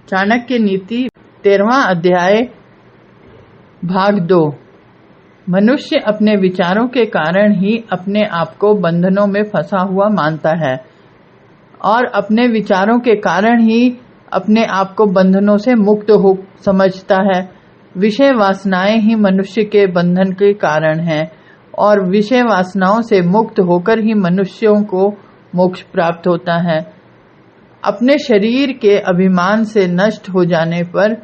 चाणक्य नीति 13वां अध्याय भाग 2। मनुष्य अपने विचारों के कारण ही अपने आप को बंधनों में फंसा हुआ मानता है और अपने विचारों के कारण ही अपने आप को बंधनों से मुक्त हो समझता है। विषय वासनाएं ही मनुष्य के बंधन के कारण हैं और विषय वासनाओं से मुक्त होकर ही मनुष्यों को मोक्ष प्राप्त होता है। अपने शरीर के अभिमान से नष्ट हो जाने पर,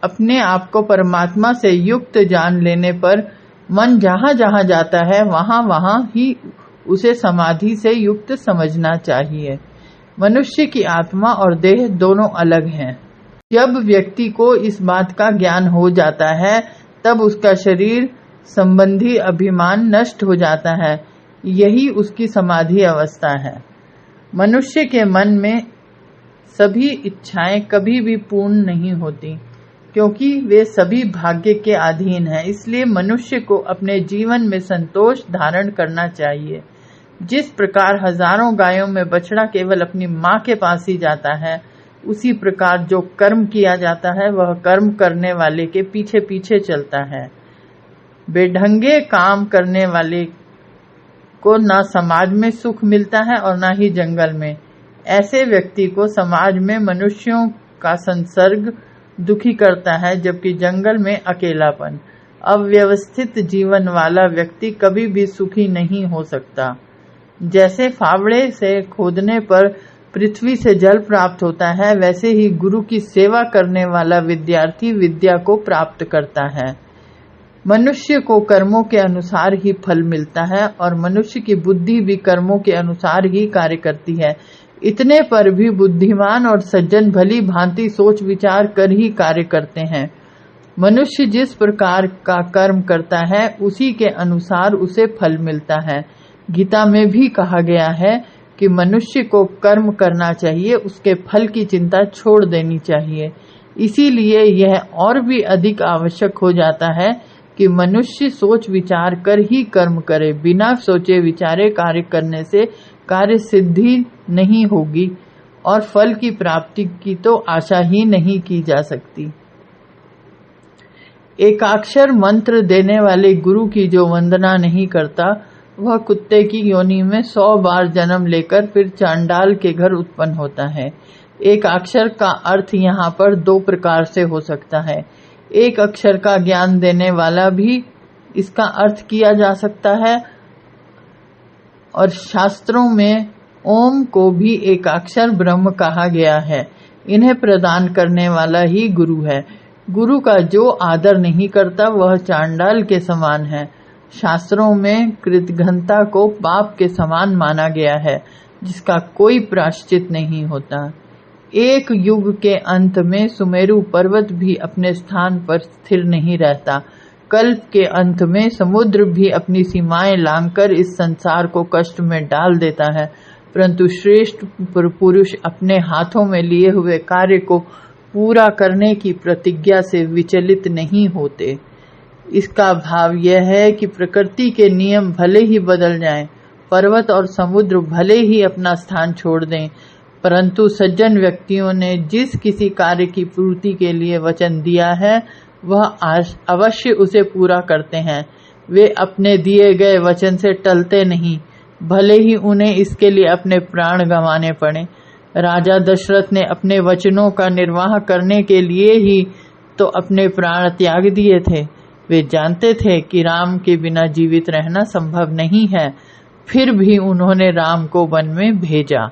अपने आप को परमात्मा से युक्त जान लेने पर मन जहाँ जहाँ जाता है वहाँ वहाँ ही उसे समाधि से युक्त समझना चाहिए। मनुष्य की आत्मा और देह दोनों अलग हैं। जब व्यक्ति को इस बात का ज्ञान हो जाता है तब उसका शरीर संबंधी अभिमान नष्ट हो जाता है। यही उसकी समाधि अवस्था है। मनुष्य के मन में सभी इच्छाएं कभी भी पूर्ण नहीं होती क्योंकि वे सभी भाग्य के अधीन हैं। इसलिए मनुष्य को अपने जीवन में संतोष धारण करना चाहिए। जिस प्रकार हजारों गायों में बछड़ा केवल अपनी माँ के पास ही जाता है, उसी प्रकार जो कर्म किया जाता है वह कर्म करने वाले के पीछे पीछे चलता है। बेढंगे काम करने वाले को ना समाज में सुख मिलता है और ना ही जंगल में। ऐसे व्यक्ति को समाज में मनुष्यों का संसर्ग दुखी करता है, जबकि जंगल में अकेलापन। अव्यवस्थित जीवन वाला व्यक्ति कभी भी सुखी नहीं हो सकता। जैसे फावड़े से खोदने पर पृथ्वी से जल प्राप्त होता है, वैसे ही गुरु की सेवा करने वाला विद्यार्थी विद्या को प्राप्त करता है। मनुष्य को कर्मों के अनुसार ही फल मिलता है और मनुष्य की बुद्धि भी कर्मों के अनुसार ही कार्य करती है। इतने पर भी बुद्धिमान और सज्जन भली भांति सोच विचार कर ही कार्य करते हैं। मनुष्य जिस प्रकार का कर्म करता है उसी के अनुसार उसे फल मिलता है। गीता में भी कहा गया है कि मनुष्य को कर्म करना चाहिए, उसके फल की चिंता छोड़ देनी चाहिए। इसीलिए यह और भी अधिक आवश्यक हो जाता है कि मनुष्य सोच विचार कर ही कर्म करे। बिना सोचे विचारे कार्य करने से कार्य सिद्धि नहीं होगी और फल की प्राप्ति की तो आशा ही नहीं की जा सकती। एकाक्षर मंत्र देने वाले गुरु की जो वंदना नहीं करता, वह कुत्ते की योनि में 100 बार जन्म लेकर फिर चांडाल के घर उत्पन्न होता है। एक अक्षर का अर्थ यहाँ पर 2 प्रकार से हो सकता है। एक अक्षर का ज्ञान देने वाला भी इसका अर्थ किया जा सकता है और शास्त्रों में ओम को भी एक अक्षर ब्रह्म कहा गया है। इन्हें प्रदान करने वाला ही गुरु है। गुरु का जो आदर नहीं करता वह चांडाल के समान है। शास्त्रों में कृतघ्नता को पाप के समान माना गया है, जिसका कोई प्रायश्चित नहीं होता। एक युग के अंत में सुमेरु पर्वत भी अपने स्थान पर स्थिर नहीं रहता। कल्प के अंत में समुद्र भी अपनी सीमाएं लांघकर इस संसार को कष्ट में डाल देता है, परंतु श्रेष्ठ पुरुष अपने हाथों में लिए हुए कार्य को पूरा करने की प्रतिज्ञा से विचलित नहीं होते। इसका भाव यह है कि प्रकृति के नियम भले ही बदल जाएं, पर्वत और समुद्र भले ही अपना स्थान छोड़ दें, परंतु सज्जन व्यक्तियों ने जिस किसी कार्य की पूर्ति के लिए वचन दिया है वह अवश्य उसे पूरा करते हैं। वे अपने दिए गए वचन से टलते नहीं, भले ही उन्हें इसके लिए अपने प्राण गंवाने पड़े। राजा दशरथ ने अपने वचनों का निर्वाह करने के लिए ही तो अपने प्राण त्याग दिए थे। वे जानते थे कि राम के बिना जीवित रहना संभव नहीं है, फिर भी उन्होंने राम को वन में भेजा।